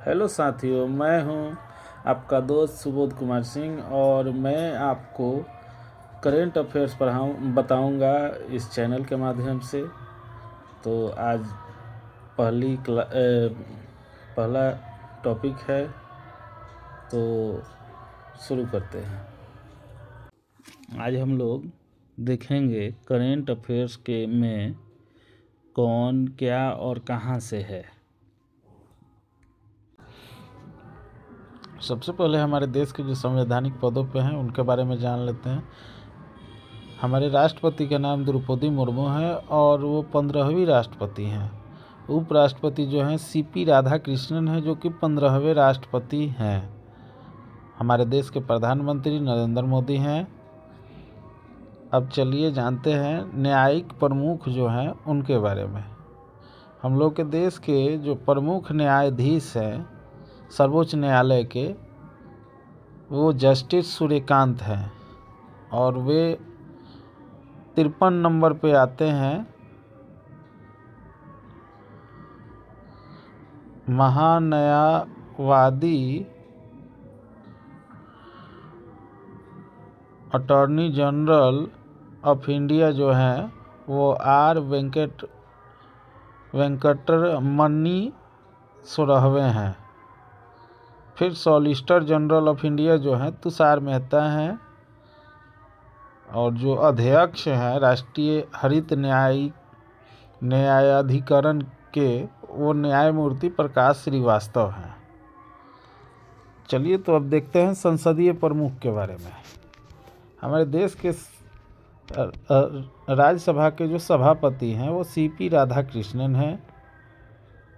Hello साथियों, मैं हूं आपका दोस्त सुबोध कुमार सिंह और मैं आपको करेंट अफेयर्स बताऊंगा इस चैनल के माध्यम से। तो आज पहला टॉपिक है, तो शुरू करते हैं। आज हम लोग देखेंगे करेंट अफेयर्स के में कौन, क्या और कहां से है। सबसे पहले हमारे देश के जो संवैधानिक पदों पे हैं उनके बारे में जान लेते हैं। हमारे राष्ट्रपति का नाम द्रौपदी मुर्मू है और वो 15वीं राष्ट्रपति हैं। उपराष्ट्रपति जो हैं सीपी राधाकृष्णन है, जो कि 15वें राष्ट्रपति हैं। हमारे देश के प्रधानमंत्री नरेंद्र मोदी हैं। अब चलिए जानते हैं न्यायिक प्रमुख जो हैं उनके बारे में। हम लोग के देश के जो प्रमुख न्यायाधीश हैं सर्वोच्च न्यायालय के, वो जस्टिस सूर्यकांत हैं और वे 53 नंबर पे आते हैं। महान्यायवादी अटॉर्नी जनरल ऑफ इंडिया जो हैं वो आर वेंकटरमणी सोरहवे हैं। फिर सॉलिसिटर जनरल ऑफ इंडिया जो हैं तुषार मेहता हैं और जो अध्यक्ष हैं राष्ट्रीय हरित न्यायाधिकरण के, वो न्यायमूर्ति प्रकाश श्रीवास्तव हैं। चलिए तो अब देखते हैं संसदीय प्रमुख के बारे में। हमारे देश के राज्यसभा के जो सभापति हैं वो सीपी राधाकृष्णन हैं।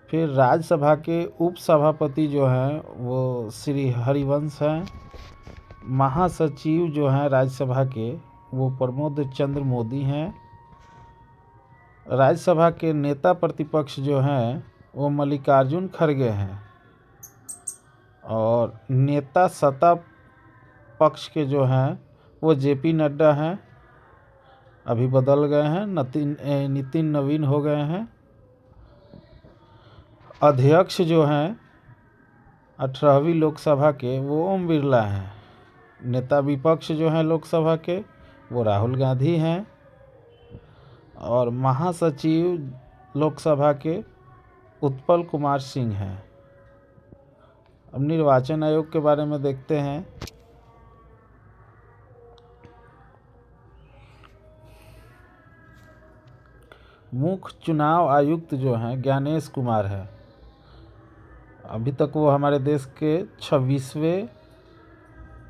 फिर राज्यसभा के उपसभापति जो हैं वो श्री हरिवंश हैं। महासचिव जो हैं राज्यसभा के वो प्रमोद चंद्र मोदी हैं। राज्यसभा के नेता प्रतिपक्ष जो हैं वो मल्लिकार्जुन खड़गे हैं और नेता सत्ता पक्ष के जो हैं वो जेपी नड्डा हैं। अभी बदल गए हैं, नितिन नवीन हो गए हैं। अध्यक्ष जो हैं 18वीं लोकसभा के वो ओम बिरला हैं। नेता विपक्ष जो हैं लोकसभा के वो राहुल गांधी हैं और महासचिव लोकसभा के उत्पल कुमार सिंह हैं। अब निर्वाचन आयोग के बारे में देखते हैं। मुख्य चुनाव आयुक्त जो हैं ज्ञानेश कुमार है। अभी तक वो हमारे देश के 26वें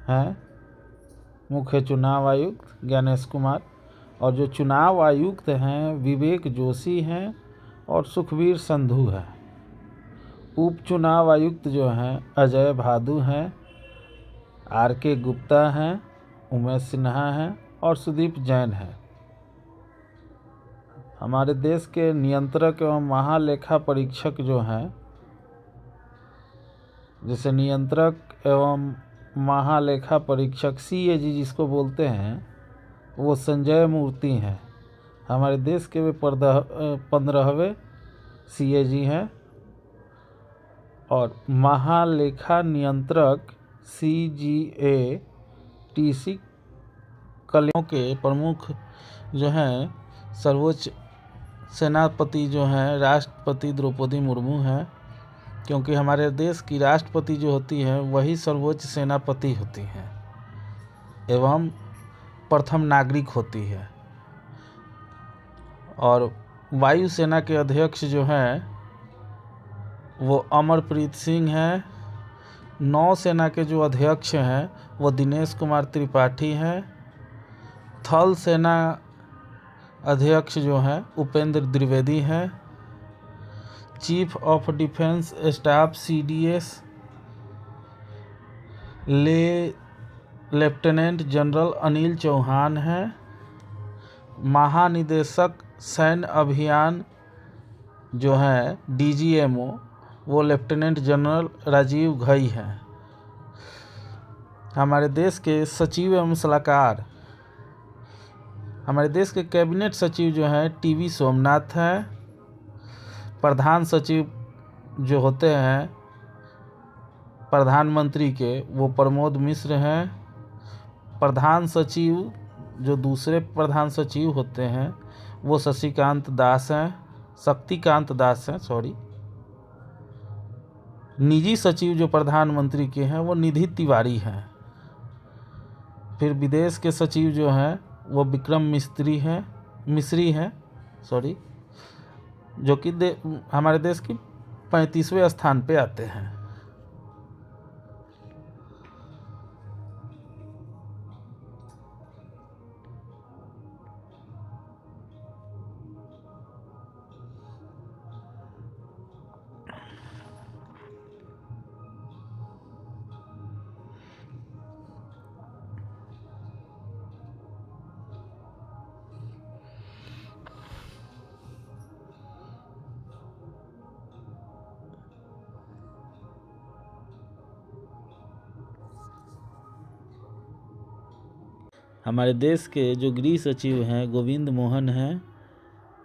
हैं मुख्य चुनाव आयुक्त ज्ञानेश कुमार। और जो चुनाव आयुक्त हैं विवेक जोशी हैं और सुखबीर संधू हैं। उप चुनाव आयुक्त जो हैं अजय भादु हैं, आर.के. गुप्ता हैं, उमेश सिन्हा हैं और सुदीप जैन हैं। हमारे देश के नियंत्रक एवं महालेखा परीक्षक जो हैं, जैसे नियंत्रक एवं महालेखा परीक्षक CAG जिसको बोलते हैं, वो संजय मूर्ति हैं। हमारे देश के वे 15वें CAG हैं। और महालेखा नियंत्रक CGA-TC कलियों के प्रमुख जो हैं सर्वोच्च सेनापति जो हैं राष्ट्रपति द्रौपदी मुर्मू हैं, क्योंकि हमारे देश की राष्ट्रपति जो होती है वही सर्वोच्च सेनापति होती हैं एवं प्रथम नागरिक होती है। और वायुसेना के अध्यक्ष जो हैं वो अमरप्रीत सिंह हैं। नौसेना के जो अध्यक्ष हैं वो दिनेश कुमार त्रिपाठी हैं। थल सेना अध्यक्ष जो हैं उपेंद्र द्विवेदी हैं। Chief of defence staff CDS lieutenant general Anil Chauhan हैं। महानिदेशक सैन्य अभियान जो हैं DGMO वो लेफ्टिनेंट जनरल राजीव घई हैं। हमारे देश के सचिव एवं सलाहकार, हमारे देश के कैबिनेट सचिव जो हैं TV सोमनाथ हैं। प्रधान सचिव जो होते हैं प्रधानमंत्री के वो प्रमोद मिश्र हैं। प्रधान सचिव जो दूसरे प्रधान सचिव होते हैं वो शक्तिकांत दास हैं सॉरी। निजी सचिव जो प्रधानमंत्री के हैं वो निधि तिवारी हैं। फिर विदेश के सचिव जो हैं वो विक्रम मिश्री हैं सॉरी, जो कि हमारे देश की 35वें स्थान पे आते हैं। हमारे देश के जो गृह सचिव हैं गोविंद मोहन हैं।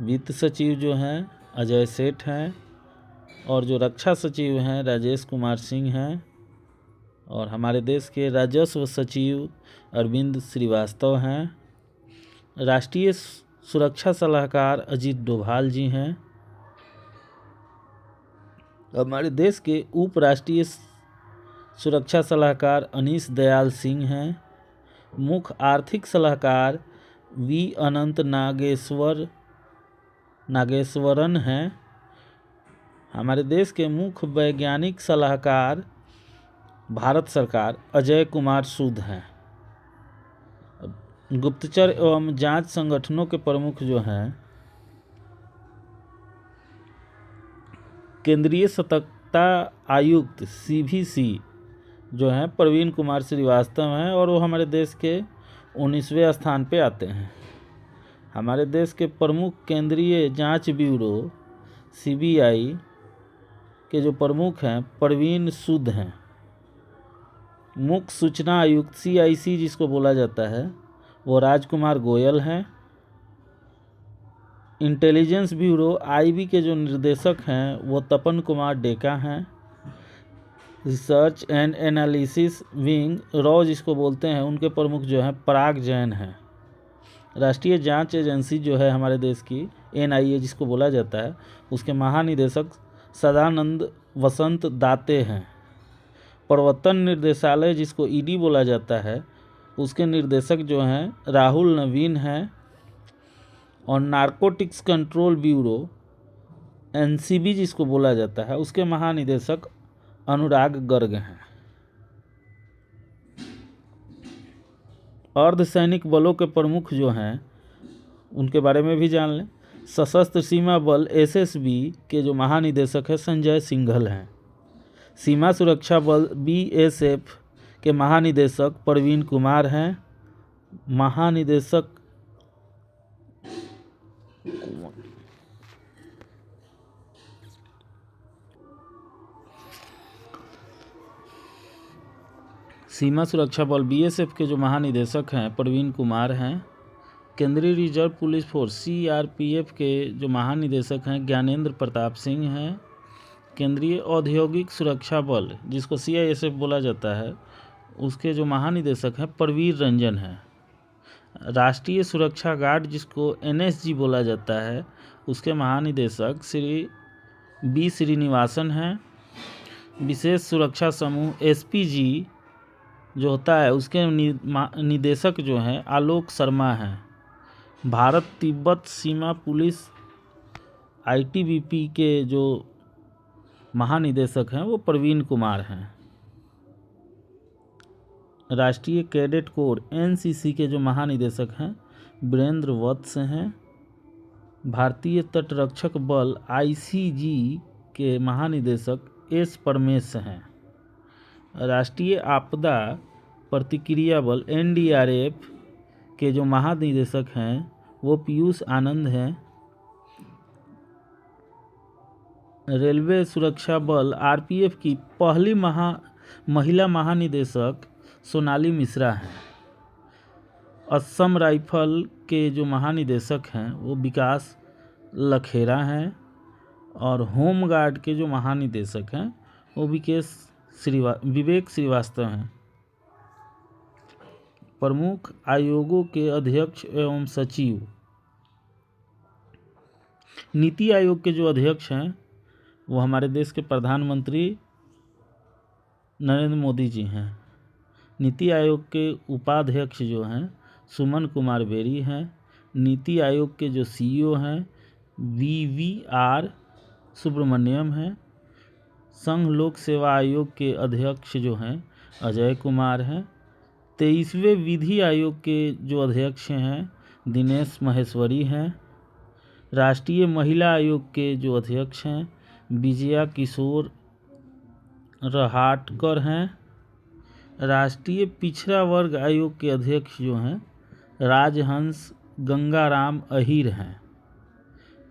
वित्त सचिव जो हैं अजय सेठ हैं। और जो रक्षा सचिव हैं राजेश कुमार सिंह हैं। और हमारे देश के राजस्व सचिव अरविंद श्रीवास्तव हैं। राष्ट्रीय सुरक्षा सलाहकार अजीत डोभाल जी हैं। हमारे देश के उप राष्ट्रीय सुरक्षा सलाहकार अनीश दयाल सिंह हैं। मुख्य आर्थिक सलाहकार वी अनंत नागेश्वरन हैं। हमारे देश के मुख्य वैज्ञानिक सलाहकार भारत सरकार अजय कुमार सूद हैं। गुप्तचर एवं जांच संगठनों के प्रमुख जो हैं केंद्रीय सतर्कता आयुक्त CVC जो हैं प्रवीण कुमार श्रीवास्तव हैं और वो हमारे देश के 19वें स्थान पे आते हैं। हमारे देश के प्रमुख केंद्रीय जांच ब्यूरो CBI के जो प्रमुख हैं प्रवीण सूद हैं। मुख्य सूचना आयुक्त CIC जिसको बोला जाता है वो राजकुमार गोयल हैं। इंटेलिजेंस ब्यूरो IB के जो निर्देशक हैं वो तपन कुमार डेका हैं। Research and analysis wing raw जिसको बोलते हैं उनके प्रमुख जो हैं पराग जैन हैं। राष्ट्रीय जांच एजेंसी जो है हमारे देश की NIA जिसको बोला जाता है उसके महानिदेशक सदानंद वसंत दाते हैं। प्रवर्तन निर्देशालय जिसको ED बोला जाता है उसके निर्देशक जो हैं राहुल नवीन हैं। और नारकोटिक्स कंट्रोल ब्यूरो NCB जिसको बोला जाता है उसके महानिदेशक अनुराग गर्ग हैं। अर्धसैनिक बलों के प्रमुख जो हैं उनके बारे में भी जान लें। सशस्त्र सीमा बल SSB के जो महानिदेशक है संजय सिंघल हैं। सीमा सुरक्षा बल BSF के महानिदेशक प्रवीण कुमार हैं। महानिदेशक सीमा सुरक्षा बल BSF के जो महानिदेशक हैं प्रवीण कुमार हैं। केंद्रीय रिजर्व पुलिस फोर्स CRPF के जो महानिदेशक हैं ज्ञानेंद्र प्रताप सिंह हैं। केंद्रीय औद्योगिक सुरक्षा बल जिसको CISF बोला जाता है उसके जो महानिदेशक हैं प्रवीर रंजन हैं। राष्ट्रीय सुरक्षा गार्ड जिसको NSG बोला जाता है उसके महानिदेशक श्री B श्रीनिवासन हैं। विशेष सुरक्षा समूह SPG जो होता है उसके निदेशक जो हैं आलोक शर्मा हैं। भारत तिब्बत सीमा पुलिस ITBP के जो महानिदेशक हैं वो प्रवीण कुमार हैं। राष्ट्रीय कैडेट कोर NCC के जो महानिदेशक हैं वीरेंद्र वत्स हैं। भारतीय तटरक्षक बल ICG के महानिदेशक S परमेश हैं। राष्ट्रीय आपदा प्रतिक्रिया बल NDRF के जो महानिदेशक हैं वो पीयूष आनंद हैं। रेलवे सुरक्षा बल RPF की पहली महिला महानिदेशक सोनाली मिश्रा हैं। असम राइफल के जो महानिदेशक हैं वो विकास लखेरा हैं। और होमगार्ड के जो महानिदेशक हैं वो विकेश विवेक श्रीवास्तव हैं। प्रमुख आयोगों के अध्यक्ष एवं सचिव। नीति आयोग के जो अध्यक्ष हैं वो हमारे देश के प्रधानमंत्री नरेंद्र मोदी जी हैं। नीति आयोग के उपाध्यक्ष जो हैं सुमन कुमार बेरी हैं। नीति आयोग के जो सीईओ हैं VVR सुब्रमण्यम हैं। संघ लोक सेवा आयोग के अध्यक्ष जो हैं अजय कुमार हैं। 23वें विधि आयोग के जो अध्यक्ष हैं दिनेश महेश्वरी हैं। राष्ट्रीय महिला आयोग के जो अध्यक्ष हैं विजया किशोर रहाटकर हैं। राष्ट्रीय पिछड़ा वर्ग आयोग के अध्यक्ष जो हैं राजहंस गंगाराम अहीर हैं।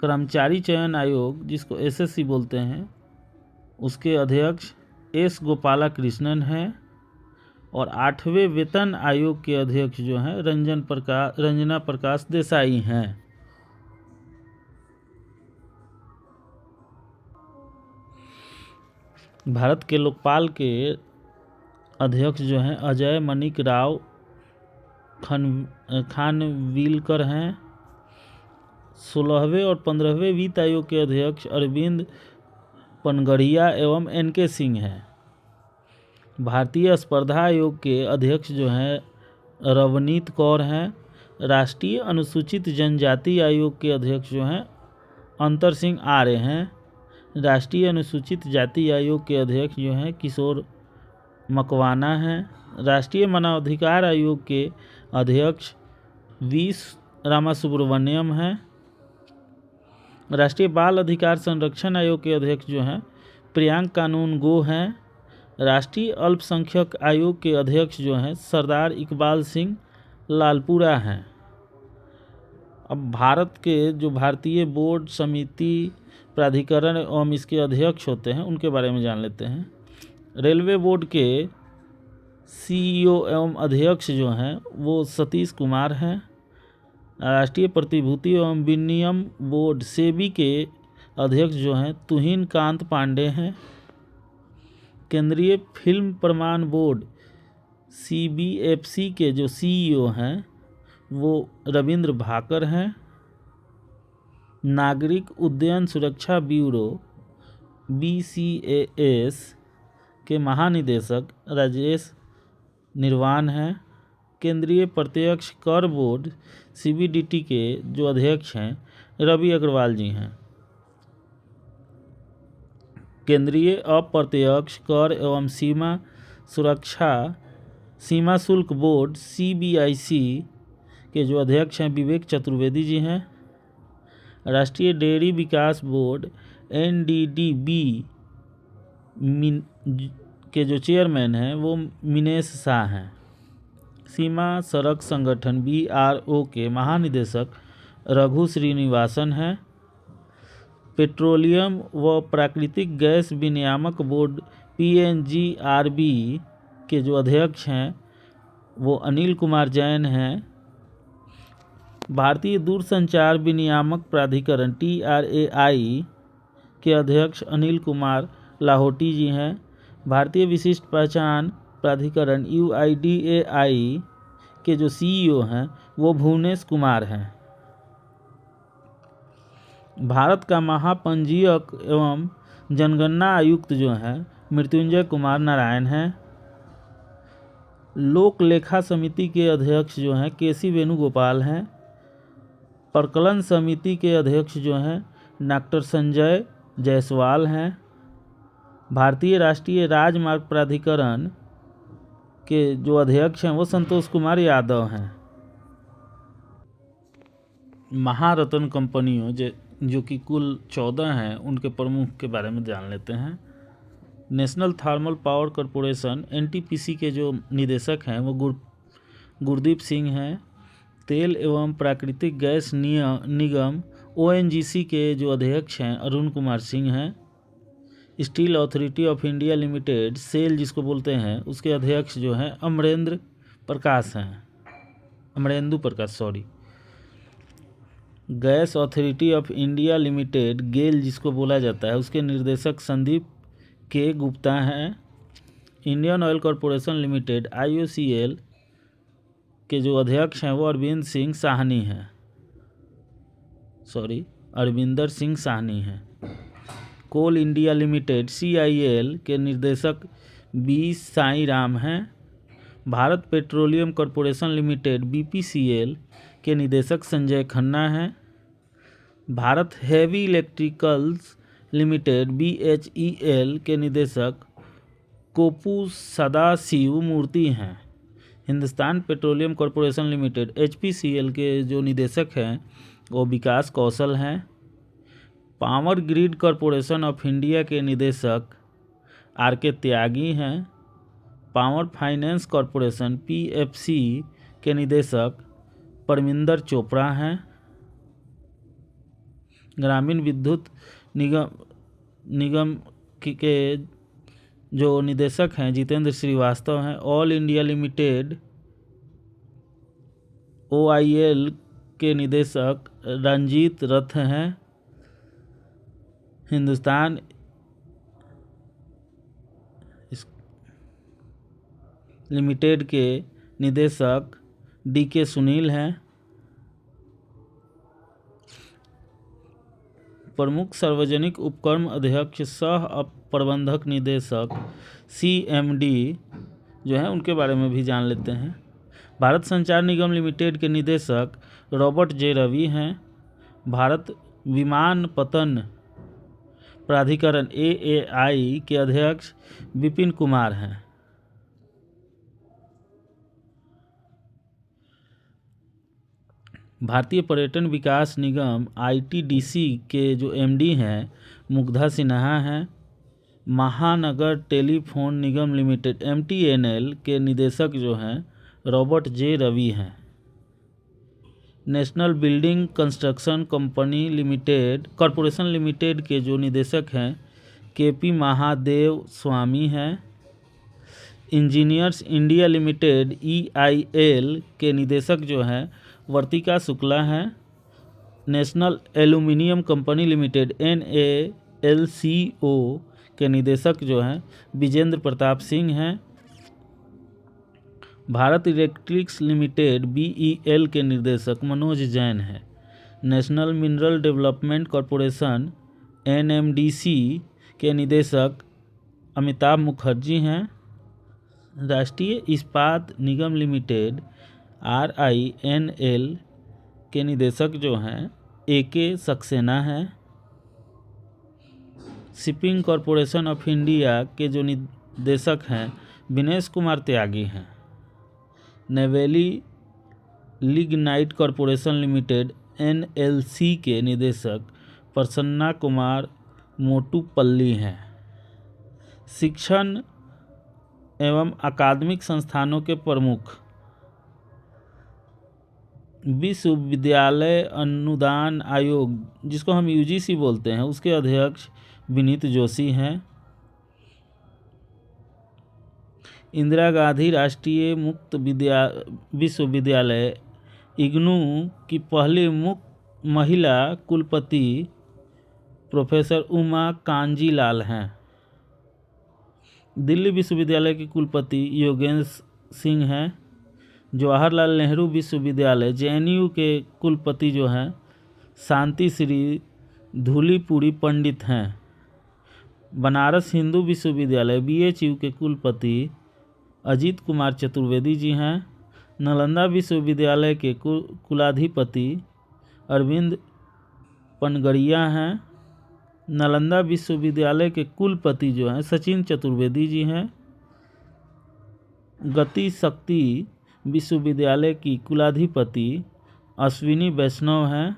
कर्मचारी चयन आयोग जिसको SSC बोलते हैं उसके अध्यक्ष S गोपालकृष्णन हैं। और 8वें वेतन आयोग के अध्यक्ष जो हैं रंजना प्रकाश देसाई हैं। भारत के लोकपाल के अध्यक्ष जो हैं अजय मणिक राव खानविलकर हैं। 16वें और 15वें वित्त आयोग के अध्यक्ष अरविंद पनगड़िया एवं NK सिंह हैं। भारतीय स्पर्धा आयोग के अध्यक्ष जो हैं रवनीत कौर हैं। राष्ट्रीय अनुसूचित जनजाति आयोग के अध्यक्ष जो हैं अंतर सिंह आर्य हैं। राष्ट्रीय अनुसूचित जाति आयोग के अध्यक्ष जो हैं किशोर मकवाना हैं। राष्ट्रीय मानवाधिकार आयोग के अध्यक्ष V रामासुब्रमण्यम हैं। राष्ट्रीय बाल अधिकार संरक्षण आयोग के अध्यक्ष जो हैं प्रियांक कानून गो हैं। राष्ट्रीय अल्पसंख्यक आयोग के अध्यक्ष जो हैं सरदार इकबाल सिंह लालपुरा हैं। अब भारत के जो भारतीय बोर्ड समिति प्राधिकरण एवं इसके अध्यक्ष होते हैं उनके बारे में जान लेते हैं। रेलवे बोर्ड के CEO एवं अध्यक्ष जो हैं वो सतीश कुमार हैं। राष्ट्रीय प्रतिभूति एवं विनिमय बोर्ड SEBI के अध्यक्ष जो हैं तुहिन कांत पांडे हैं। केंद्रीय फिल्म प्रमाण बोर्ड CBFC के जो CEO हैं वो रविंद्र भाकर हैं। नागरिक उड्डयन सुरक्षा ब्यूरो BCAS के महानिदेशक राजेश निर्वाण हैं। केंद्रीय प्रत्यक्ष कर बोर्ड CBDT के जो अध्यक्ष हैं रवि अग्रवाल जी हैं। केंद्रीय अप्रत्यक्ष कर एवं सीमा शुल्क बोर्ड CBIC के जो अध्यक्ष हैं विवेक चतुर्वेदी जी हैं। राष्ट्रीय डेयरी विकास बोर्ड NDDB के जो चेयरमैन हैं वो मिनेश शाह हैं। सीमा सड़क संगठन BRO के महानिदेशक रघु श्रीनिवासन हैं। पेट्रोलियम व प्राकृतिक गैस विनियामक बोर्ड PNGRB के जो अध्यक्ष हैं वो अनिल कुमार जैन हैं। भारतीय दूरसंचार विनियामक प्राधिकरण TRAI के अध्यक्ष अनिल कुमार लाहौटी जी हैं। भारतीय विशिष्ट पहचान प्राधिकरण UIDAI के जो CEO हैं वो भुवनेश कुमार हैं। भारत का महापंजीयक एवं जनगणना आयुक्त जो हैं मृत्युंजय कुमार नारायण हैं। लोक लेखा समिति के अध्यक्ष जो हैं KC वेणुगोपाल हैं। प्रकलन समिति के अध्यक्ष जो हैं डॉक्टर संजय जायसवाल हैं। भारतीय राष्ट्रीय राजमार्ग प्राधिकरण के जो अध्यक्ष हैं वो संतोष कुमार यादव हैं। महारत्न कंपनियों जो कि कुल 14 हैं उनके प्रमुख के बारे में जान लेते हैं। National thermal power corporation NTPC के जो निदेशक हैं वो गुरदीप सिंह हैं। तेल एवं प्राकृतिक गैस निगम ONGC के जो अध्यक्ष हैं अरुण कुमार सिंह हैं। Steel authority of India limited SAIL जिसको बोलते हैं उसके अध्यक्ष जो हैं Amarendu Prakash gas authority of India limited GAIL जिसको बोला जाता है उसके निर्देशक संदीप के गुप्ता हैं। Indian oil corporation limited IOCL के जो अध्यक्ष हैं वो अरविंदर सिंह साहनी हैं। कोल इंडिया लिमिटेड CIL के निर्देशक बी साई राम हैं। Bharat petroleum corporation limited BPCL के निदेशक संजय खन्ना हैं। Bharat heavy electricals limited BHEL के निदेशक कोपू सदाशिव मूर्ति हैं। Hindustan petroleum corporation limited HPCL के जो निदेशक हैं वो विकास कौशल हैं। Power grid corporation of India के निदेशक RK त्यागी हैं। पावर फाइनेंस कॉरपोरेशन PFC के निदेशक परमिंदर चोपड़ा हैं। ग्रामीण विद्युत निगम के जो निदेशक हैं जितेंद्र श्रीवास्तव हैं। ऑल इंडिया लिमिटेड OIL के निदेशक रंजीत रथ हैं। हिंदुस्तान लिमिटेड के निदेशक DK सुनील हैं। प्रमुख सार्वजनिक उपक्रम अध्यक्ष सह प्रबंधक निदेशक CMD जो है उनके बारे में भी जान लेते हैं। भारत संचार निगम लिमिटेड के निदेशक रॉबर्ट J रवि हैं। भारत विमानपत्तन प्राधिकरण AAI के अध्यक्ष विपिन कुमार हैं। भारतीय पर्यटन विकास निगम ITDC के जो MD हैं मुग्धा सिन्हा हैं। महानगर टेलीफोन निगम लिमिटेड MTNL के निदेशक जो हैं रॉबर्ट J रवि हैं। National building construction company limited corporation limited के जो निदेशक हैं KP महादेव स्वामी हैं। इंजीनियर्स इंडिया लिमिटेड EIL के निदेशक जो हैं वर्तिका शुक्ला हैं। National aluminium company limited NALCO के निदेशक जो हैं विजेंद्र प्रताप सिंह हैं। भारत इलेक्ट्रिक्स लिमिटेड BEL के निर्देशक मनोज जैन हैं। National mineral development corporation NMDC के निदेशक अमिताभ मुखर्जी हैं। राष्ट्रीय इस्पात निगम लिमिटेड RINL के निदेशक जो हैं AK सक्सेना हैं। शिपिंग कॉरपोरेशन ऑफ इंडिया के जो निदेशक हैं विनेश कुमार त्यागी हैं। Neyveli lignite corporation limited NLC के निदेशक प्रसन्ना कुमार मोटुपल्ली हैं। शिक्षण एवं अकादमिक संस्थानों के प्रमुख विश्वविद्यालय अनुदान आयोग जिसको हम UGC बोलते हैं उसके अध्यक्ष विनीत जोशी हैं। इंदिरा गांधी राष्ट्रीय मुक्त विश्वविद्यालय IGNOU की पहली महिला कुलपति प्रोफेसर उमा कांजीलाल हैं। दिल्ली विश्वविद्यालय के कुलपति योगेंद्र सिंह हैं। जवाहरलाल नेहरू विश्वविद्यालय JNU के कुलपति जो हैं शांति श्री धूलीपुरी पंडित हैं। बनारस हिंदू विश्वविद्यालय BHU के कुलपति अजीत कुमार चतुर्वेदी जी हैं। नालंदा विश्वविद्यालय के कुलाधिपति अरविंद पनगड़िया हैं। नालंदा विश्वविद्यालय के कुलपति जो हैं सचिन चतुर्वेदी जी हैं। गति शक्ति विश्वविद्यालय की कुलाधिपति अश्विनी वैष्णव हैं।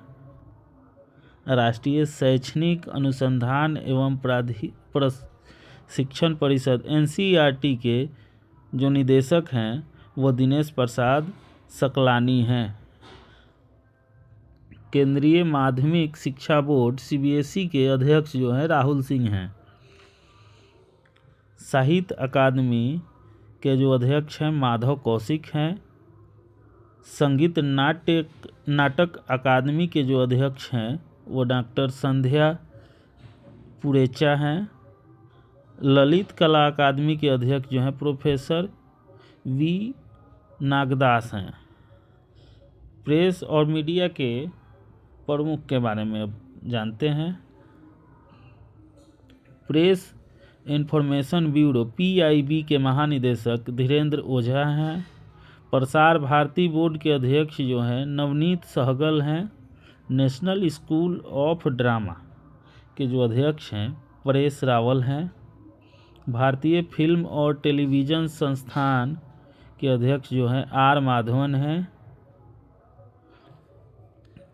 राष्ट्रीय शैक्षणिक अनुसंधान एवं प्रशिक्षण परिषद NCERT के जो निदेशक हैं वो दिनेश प्रसाद सकलानी हैं। केंद्रीय माध्यमिक शिक्षा बोर्ड CBSE के अध्यक्ष जो हैं राहुल सिंह हैं। साहित्य अकादमी के जो अध्यक्ष हैं माधव कौशिक हैं। संगीत नाटक अकादमी के जो अध्यक्ष हैं वो डॉक्टर संध्या पुरेचा हैं। ललित कला अकादमी के अध्यक्ष जो हैं प्रोफेसर वी नागदास हैं। प्रेस और मीडिया के प्रमुख के बारे में अब जानते हैं। प्रेस इंफॉर्मेशन ब्यूरो PIB के महानिदेशक धीरेन्द्र ओझा हैं। प्रसार भारती बोर्ड के अध्यक्ष जो हैं नवनीत सहगल हैं। नेशनल स्कूल ऑफ ड्रामा के जो अध्यक्ष हैं परेश रावल हैं। भारतीय फिल्म और टेलीविज़न संस्थान के अध्यक्ष जो हैं R माधवन हैं।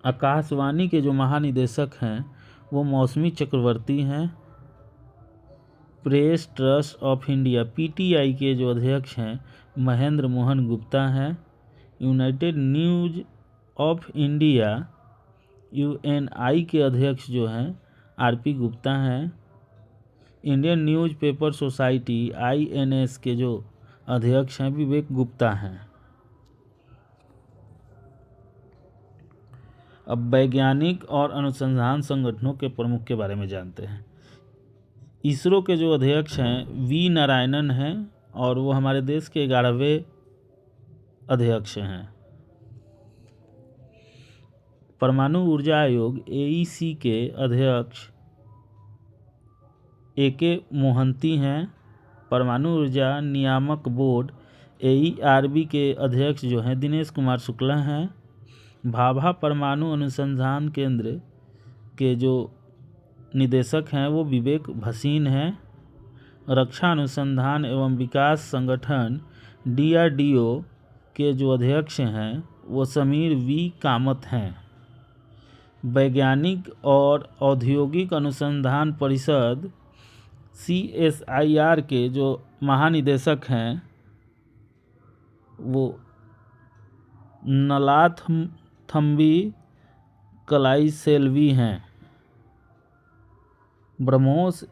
आकाशवाणी के जो महानिदेशक हैं वो मौसमी चक्रवर्ती हैं। Press trust of India PTI के जो अध्यक्ष हैं महेंद्र मोहन गुप्ता हैं। United news of India UNI के अध्यक्ष जो हैं RP गुप्ता हैं। इंडियन न्यूज़पेपर सोसाइटी INS के जो अध्यक्ष हैं विवेक गुप्ता हैं। अब वैज्ञानिक और अनुसंधान संगठनों के प्रमुख के बारे में जानते हैं। इसरो के जो अध्यक्ष हैं V नारायणन हैं और वो हमारे देश के 11वें अध्यक्ष हैं। परमाणु ऊर्जा आयोग AEC के अध्यक्ष AK मोहंती हैं। परमाणु ऊर्जा नियामक बोर्ड AERB के अध्यक्ष जो हैं दिनेश कुमार शुक्ला हैं। भाभा परमाणु अनुसंधान केंद्र के जो निदेशक हैं वो विवेक भसीन हैं। रक्षा अनुसंधान एवं विकास संगठन DRDO के जो अध्यक्ष हैं वो समीर V कामत हैं। वैज्ञानिक और औद्योगिक अनुसंधान परिषद CSIR के जो महानिदेशक हैं वो नलाथम्बी कलाईसेल्वी हैं। ब्रह्मोस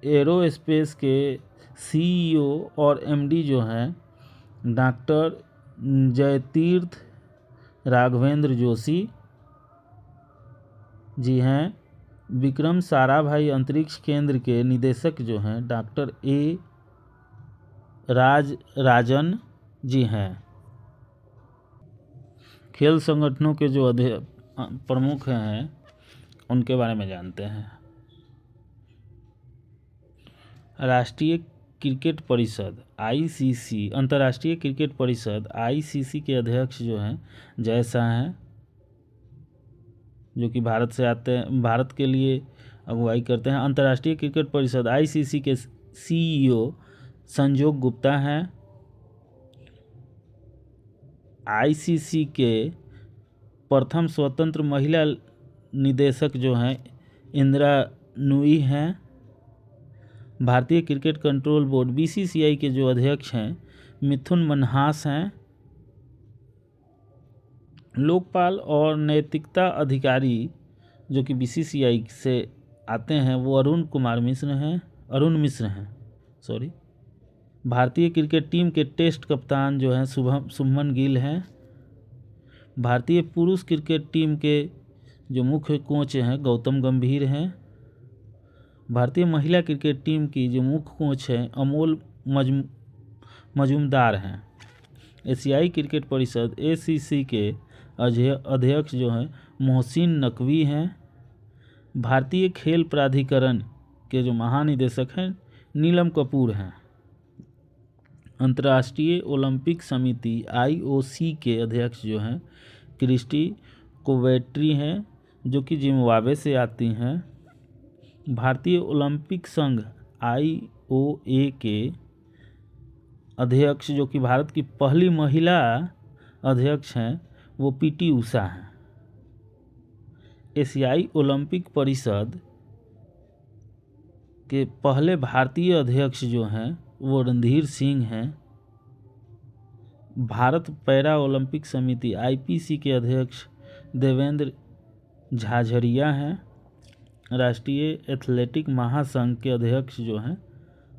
एरोस्पेस के CEO और MD जो हैं डॉक्टर जयतीर्थ राघवेंद्र जोशी जी हैं। विक्रम साराभाई अंतरिक्ष केंद्र के निदेशक जो हैं डॉक्टर A राजन जी हैं। खेल संगठनों के जो प्रमुख हैं उनके बारे में जानते हैं। राष्ट्रीय क्रिकेट परिषद ICC अंतर्राष्ट्रीय क्रिकेट परिषद ICC के अध्यक्ष जो हैं जय शाह हैं जो कि भारत से आते हैं, भारत के लिए अगुवाई करते हैं। अंतर्राष्ट्रीय क्रिकेट परिषद ICC के CEO संजोग गुप्ता हैं। ICC के प्रथम स्वतंत्र महिला निदेशक जो हैं इंदिरा नूई हैं। भारतीय क्रिकेट कंट्रोल बोर्ड BCCI के जो अध्यक्ष हैं मिथुन मन्हास हैं। लोकपाल और नैतिकता अधिकारी जो कि BCCI से आते हैं वो अरुण मिश्र हैं। भारतीय क्रिकेट टीम के टेस्ट कप्तान जो हैं शुभमन गिल हैं। भारतीय पुरुष क्रिकेट टीम के जो मुख्य कोच हैं गौतम गंभीर हैं। भारतीय महिला क्रिकेट टीम की जो मुख्य कोच हैं अमोल मजूमदार हैं। एशियाई क्रिकेट परिषद ACC के अध्यक्ष जो हैं मोहसिन नकवी हैं। भारतीय खेल प्राधिकरण के जो महानिदेशक हैं नीलम कपूर हैं। अंतर्राष्ट्रीय ओलंपिक समिति IOC के अध्यक्ष जो हैं क्रिस्टी कोवेट्री हैं जो कि जिम्बाब्वे से आती हैं। भारतीय ओलंपिक संघ IOA के अध्यक्ष जो कि भारत की पहली महिला अध्यक्ष हैं वो PT उषा हैं। एशियाई ओलंपिक परिषद के पहले भारतीय अध्यक्ष जो हैं वो रणधीर सिंह हैं। भारत पैरा ओलंपिक समिति IPC के अध्यक्ष देवेंद्र झाझरिया हैं। राष्ट्रीय एथलेटिक महासंघ के अध्यक्ष जो हैं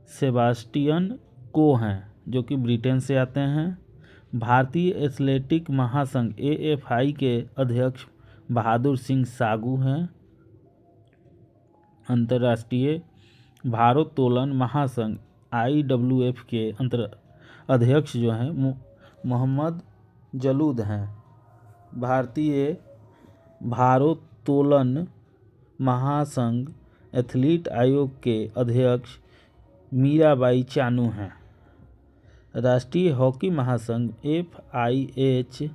सेबास्टियन को हैं जो कि ब्रिटेन से आते हैं। भारतीय एथलेटिक महासंघ AFI के अध्यक्ष बहादुर सिंह सागू हैं। अंतर्राष्ट्रीय भारोत्तोलन महासंघ IWF के अध्यक्ष जो हैं मोहम्मद जलूद हैं। भारतीय भारोत्तोलन महासंघ एथलीट आयोग के अध्यक्ष मीराबाई चानू हैं। राष्ट्रीय हॉकी महासंघ FIH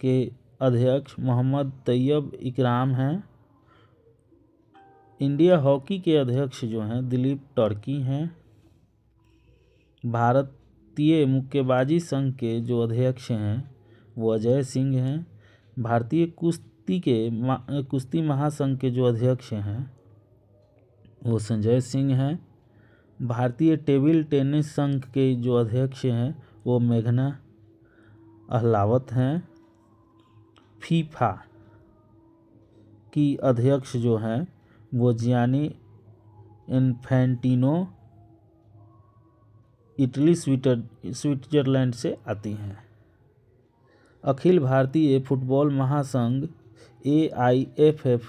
के अध्यक्ष मोहम्मद तैयब इकराम हैं। इंडिया हॉकी के अध्यक्ष जो हैं दिलीप टर्की हैं। भारतीय मुक्केबाजी संघ के जो अध्यक्ष हैं वो अजय सिंह हैं। भारतीय कुश्ती महासंघ के जो अध्यक्ष हैं वो संजय सिंह हैं। भारतीय टेबल टेनिस संघ के जो अध्यक्ष हैं वो मेघना अहलावत हैं। फीफा की अध्यक्ष जो हैं वो जियानी इन्फेंटिनो इटली स्विट्जरलैंड से आती हैं। अखिल भारतीय फुटबॉल महासंघ AIFF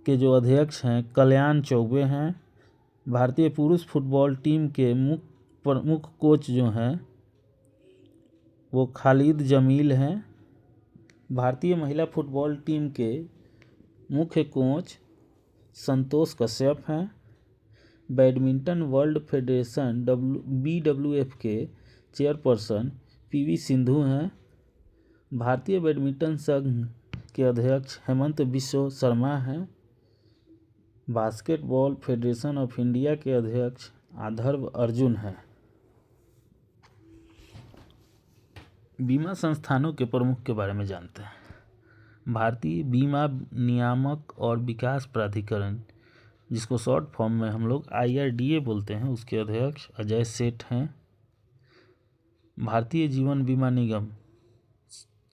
के जो अध्यक्ष हैं कल्याण चौबे हैं। भारतीय पुरुष फुटबॉल टीम के प्रमुख कोच जो हैं वो खालिद जमील हैं। भारतीय महिला फुटबॉल टीम के मुख्य कोच संतोष कश्यप हैं। बैडमिंटन वर्ल्ड फेडरेशन BWF के चेयरपर्सन PV सिंधु हैं। भारतीय बैडमिंटन संघ के अध्यक्ष हेमंत बिश्व शर्मा हैं। बास्केटबॉल फेडरेशन ऑफ इंडिया के अध्यक्ष आदर्व अर्जुन हैं। बीमा संस्थानों के प्रमुख के बारे में जानते हैं। भारतीय बीमा नियामक और विकास प्राधिकरण, जिसको शॉर्ट फॉर्म में हम लोग IRDA बोलते हैं, उसके अध्यक्ष अजय सेठ हैं। भारतीय जीवन बीमा निगम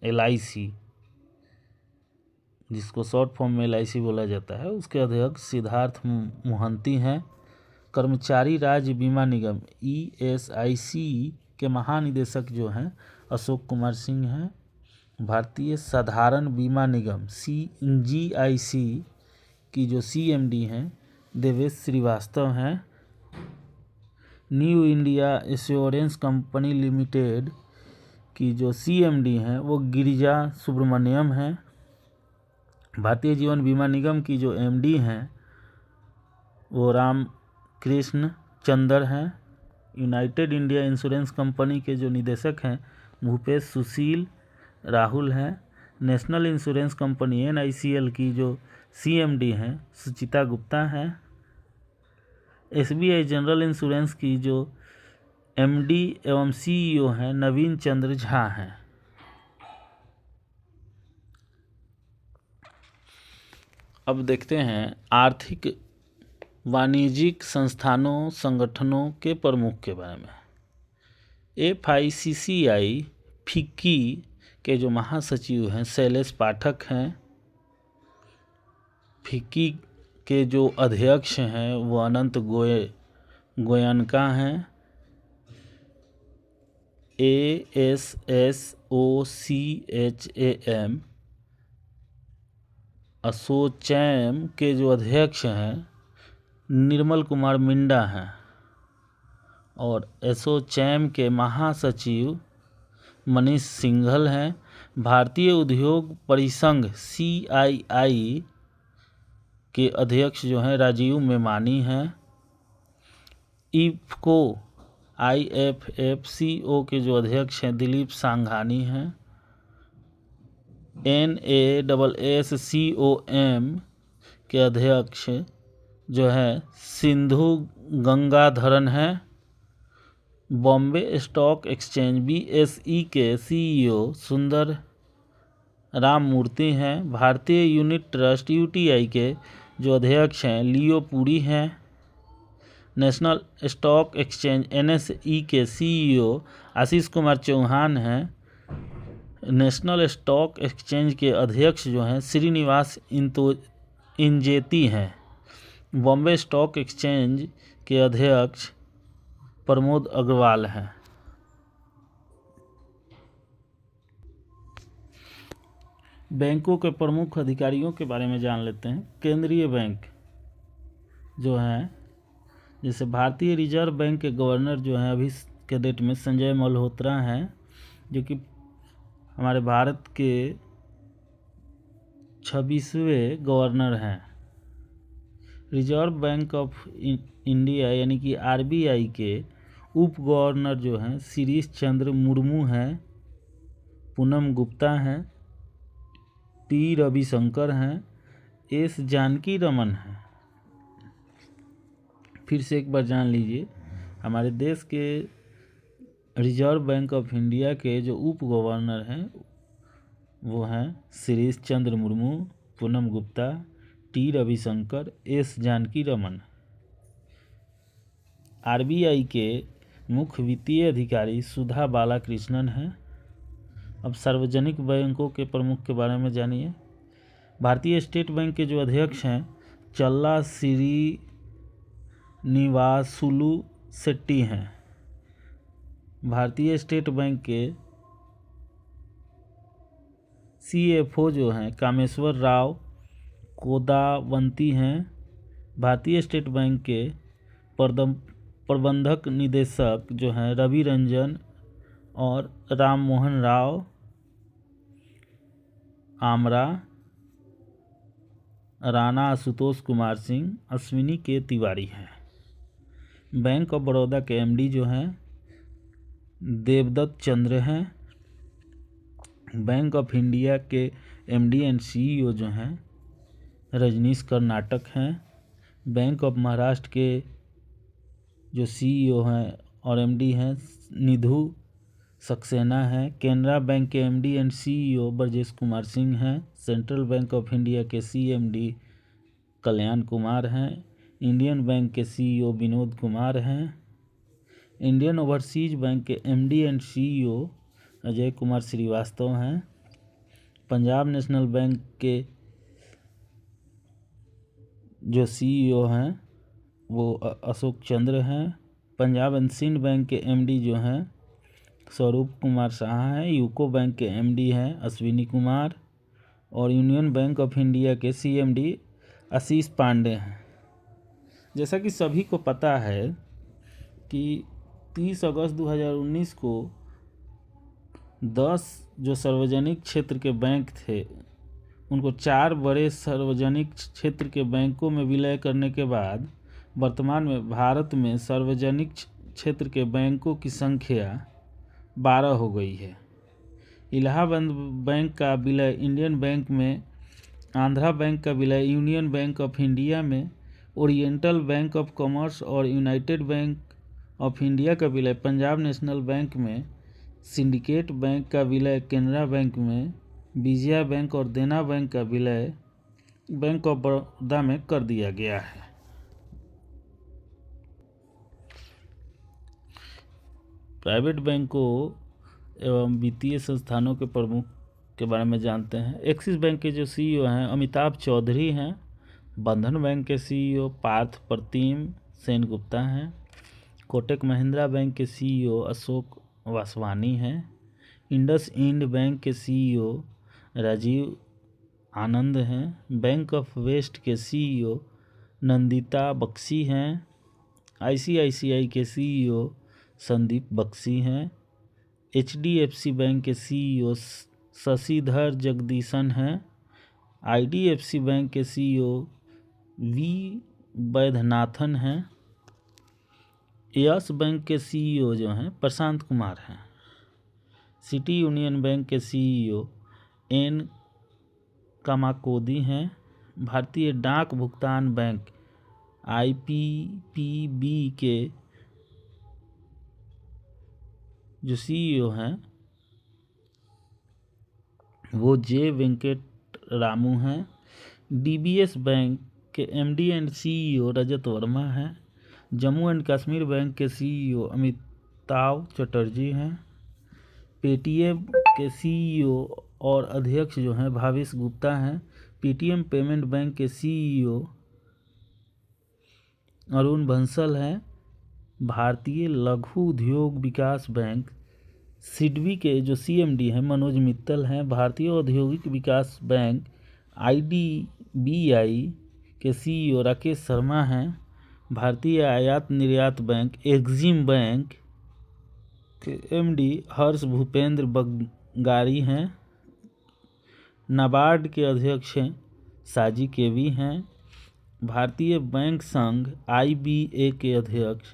LIC, जिसको शॉर्ट फॉर्म में LIC बोला जाता है, उसके अध्यक्ष सिद्धार्थ मोहंती हैं। कर्मचारी राज्य बीमा निगम ESIC के महानिदेशक जो हैं अशोक कुमार सिंह हैं। भारतीय साधारण बीमा निगम GIC की जो CMD हैं देवेश श्रीवास्तव हैं। New India assurance company limited की जो CMD हैं वो गिरिजा सुब्रमण्यम हैं। भारतीय जीवन बीमा निगम की जो MD हैं वो राम कृष्ण चंदर हैं। यूनाइटेड इंडिया इंश्योरेंस कंपनी के जो निदेशक हैं भूपेश सुशील राहुल हैं। नेशनल इंश्योरेंस कंपनी NICL की जो CMD हैं सुचिता गुप्ता हैं। SBI जनरल इंश्योरेंस की जो MD एवं CEO हैं नवीन चंद्र झा हैं। अब देखते हैं आर्थिक वाणिज्यिक संस्थानों संगठनों के प्रमुख के बारे में। FICCI फिक्की के जो महासचिव हैं शैलेश पाठक हैं। फिक्की के जो अध्यक्ष हैं वो अनंत गोयनका हैं। ASSOCHAM असोचैम के जो अध्यक्ष हैं निर्मल कुमार मिंडा हैं। और एसोचैम के महासचिव मनीष सिंघल हैं। भारतीय उद्योग परिसंघ CII के अध्यक्ष जो हैं राजीव मेमानी हैं। IFFCO के जो अध्यक्ष हैं दिलीप सांघानी हैं। NASSCOM के अध्यक्ष जो है सिंधु गंगाधरन हैं। बॉम्बे स्टॉक एक्सचेंज BSE के CEO सुंदर राम मूर्ति हैं। भारतीय यूनिट ट्रस्ट UTI के जो अध्यक्ष हैं लियो पुरी हैं। नेशनल स्टॉक एक्सचेंज NSE के CEO आशीष कुमार चौहान हैं। नेशनल स्टॉक एक्सचेंज के अध्यक्ष जो हैं श्रीनिवास इंजेती हैं। बॉम्बे स्टॉक एक्सचेंज के अध्यक्ष प्रमोद अग्रवाल हैं। बैंकों के प्रमुख अधिकारियों के बारे में जान लेते हैं। केंद्रीय बैंक जो हैं जैसे भारतीय रिजर्व बैंक के गवर्नर जो हैं अभी के डेट में संजय मल्होत्रा हैं, जो कि हमारे भारत के 26वें गवर्नर हैं। रिजर्व बैंक ऑफ इंडिया यानी कि आरबीआई के उप गवर्नर जो हैं शिरीष चंद्र मुर्मू हैं, पूनम गुप्ता हैं, टी रविशंकर हैं, एस जानकी रमन हैं। फिर से एक बार जान लीजिए, हमारे देश के रिजर्व बैंक ऑफ इंडिया के जो उप गवर्नर हैं वो हैं Shirish Chandra Murmu, Poonam Gupta, T Ravishankar, S Janaki Raman. RBI के मुख्य वित्तीय अधिकारी सुधा बालाकृष्णन हैं। अब सार्वजनिक बैंकों के प्रमुख के बारे में जानिए। भारतीय स्टेट बैंक के जो अध्यक्ष हैं चल्ला श्रीनिवासुलु शेट्टी हैं। भारतीय स्टेट बैंक के सीएफओ जो हैं कामेश्वर राव कोदावंती हैं। भारतीय स्टेट बैंक के प्रबंधक निदेशक जो हैं रवि रंजन और राम मोहन राव आमरा, राणा आशुतोष कुमार सिंह, अश्विनी के तिवारी हैं। बैंक ऑफ बड़ौदा के एमडी जो हैं देवदत्त चंद्र हैं। बैंक ऑफ इंडिया के एमडी एंड सीईओ जो हैं रजनीश कर्नाटक हैं। बैंक ऑफ महाराष्ट्र के जो सीईओ हैं और एमडी हैं निधु सक्सेना हैं। केनरा बैंक के MD and CEO Brajesh Kumar Singh हैं। सेंट्रल बैंक ऑफ इंडिया के सीएमडी कल्याण कुमार हैं। इंडियन बैंक के सीईओ विनोद कुमार हैं। इंडियन ओवरसीज बैंक के MD and CEO Ajay Kumar Srivastava हैं। पंजाब नेशनल बैंक के जो सीईओ हैं वो अशोक चंद्र हैं। पंजाब एंड सिंध बैंक के एमडी जो हैं स्वरूप कुमार शाह हैं। यूको बैंक के एमडी हैं अश्विनी कुमार और यूनियन बैंक ऑफ इंडिया के सीएमडी आशीष पांडे हैं। जैसा कि सभी को पता है कि 30 अगस्त 2019 को 10 जो सार्वजनिक क्षेत्र के बैंक थे उनको 4 बड़े सार्वजनिक क्षेत्र के बैंकों में विलय करने के बाद वर्तमान में भारत में सार्वजनिक क्षेत्र के बैंकों की संख्या 12 हो गई है। इलाहाबाद बैंक का विलय इंडियन बैंक में, आंध्रा बैंक का विलय यूनियन बैंक ऑफ इंडिया में, ओरिएंटल बैंक ऑफ कॉमर्स और यूनाइटेड बैंक ऑफ इंडिया का विलय पंजाब नेशनल बैंक में, सिंडिकेट बैंक का विलय केनरा बैंक में, विजया बैंक और देना बैंक का विलय बैंक ऑफ बड़ौदा में कर दिया गया है। प्राइवेट बैंकों एवं वित्तीय संस्थानों के प्रमुख के बारे में जानते हैं। एक्सिस बैंक के जो सीईओ हैं अमिताभ चौधरी हैं। बंधन बैंक के सीईओ पार्थ प्रतिम सेनगुप्ता हैं। कोटक महिंद्रा बैंक के सीईओ अशोक वासवानी हैं। इंडस इंड बैंक के सीईओ राजीव आनंद हैं। बैंक ऑफ वेस्ट के सीईओ नंदिता बख्शी हैं। आईसीआईसीआई के सीईओ संदीप बख्शी हैं। एचडीएफसी बैंक के सीईओ शशिधर जगदीशन हैं। आईडीएफसी बैंक के सीईओ वी वैद्यनाथन हैं। यस बैंक के सीईओ जो हैं प्रशांत कुमार हैं। सिटी यूनियन बैंक के सीईओ एन कामाकोदी हैं। भारतीय डाक भुगतान बैंक आईपीपीबी के जो सीईओ हैं वो जे वेंकट रामू हैं। डीबीएस बैंक के एमडी एंड सीईओ रजत वर्मा हैं। जम्मू एंड कश्मीर बैंक के सीईओ अमिताभ चटर्जी हैं। पेटीएम के सीईओ और अध्यक्ष जो हैं भावेश गुप्ता हैं। पेटीएम पेमेंट बैंक के सीईओ अरुण बंसल हैं। भारतीय लघु उद्योग विकास बैंक सिडबी के जो सीएमडी हैं मनोज मित्तल हैं। भारतीय औद्योगिक विकास बैंक आईडीबीआई के सीईओ राकेश शर्मा हैं। भारतीय आयात निर्यात बैंक एक्जिम बैंक के एमडी हर्ष भूपेंद्र बंगारी हैं। नाबार्ड के अध्यक्ष हैं साजी केवी हैं। भारतीय बैंक संघ IBA के अध्यक्ष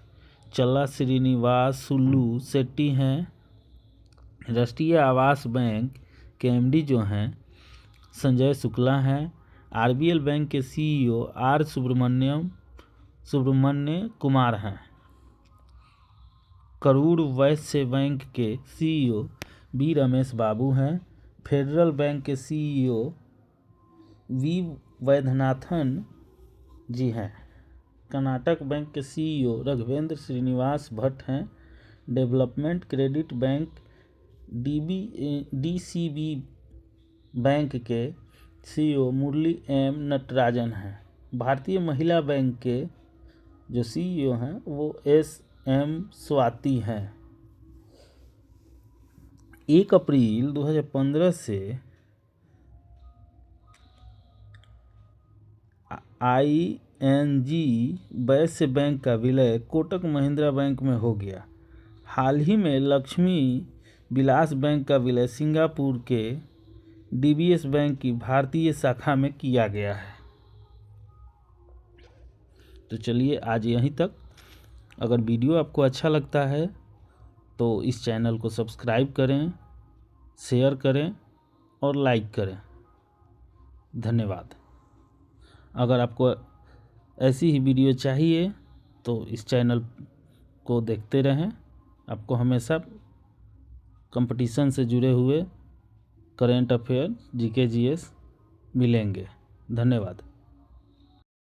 चल्ला श्रीनिवासुलु शेट्टी हैं। राष्ट्रीय आवास बैंक के MD जो हैं संजय शुक्ला हैं। RBL बैंक के CEO R सुब्रमण्य कुमार हैं। करूर वैश्य बैंक के CEO B रमेश बाबू हैं। फेडरल बैंक के CEO V वैद्यनाथन जी हैं। कर्नाटक बैंक के CEO राघवेंद्र श्रीनिवास भट्ट हैं। Development credit bank DCB bank के CEO मुरली M नटराजन हैं। भारतीय महिला बैंक के जो CEO हैं वो SM स्वाति हैं। 1 अप्रैल 2015 से ING वैश्य बैंक का विलय कोटक महिंद्रा बैंक में हो गया। हाल ही में लक्ष्मी विलास बैंक का विलय सिंगापुर के DBS बैंक की भारतीय शाखा में किया गया है। तो चलिए आज यहीं तक। अगर वीडियो आपको अच्छा लगता है तो इस चैनल को सब्सक्राइब करें, शेयर करें और लाइक करें। धन्यवाद। अगर आपको ऐसी ही वीडियो चाहिए तो इस चैनल को देखते रहें। आपको हमेशा कंपटीशन से जुड़े हुए करेंट अफेयर GK GS मिलेंगे। धन्यवाद।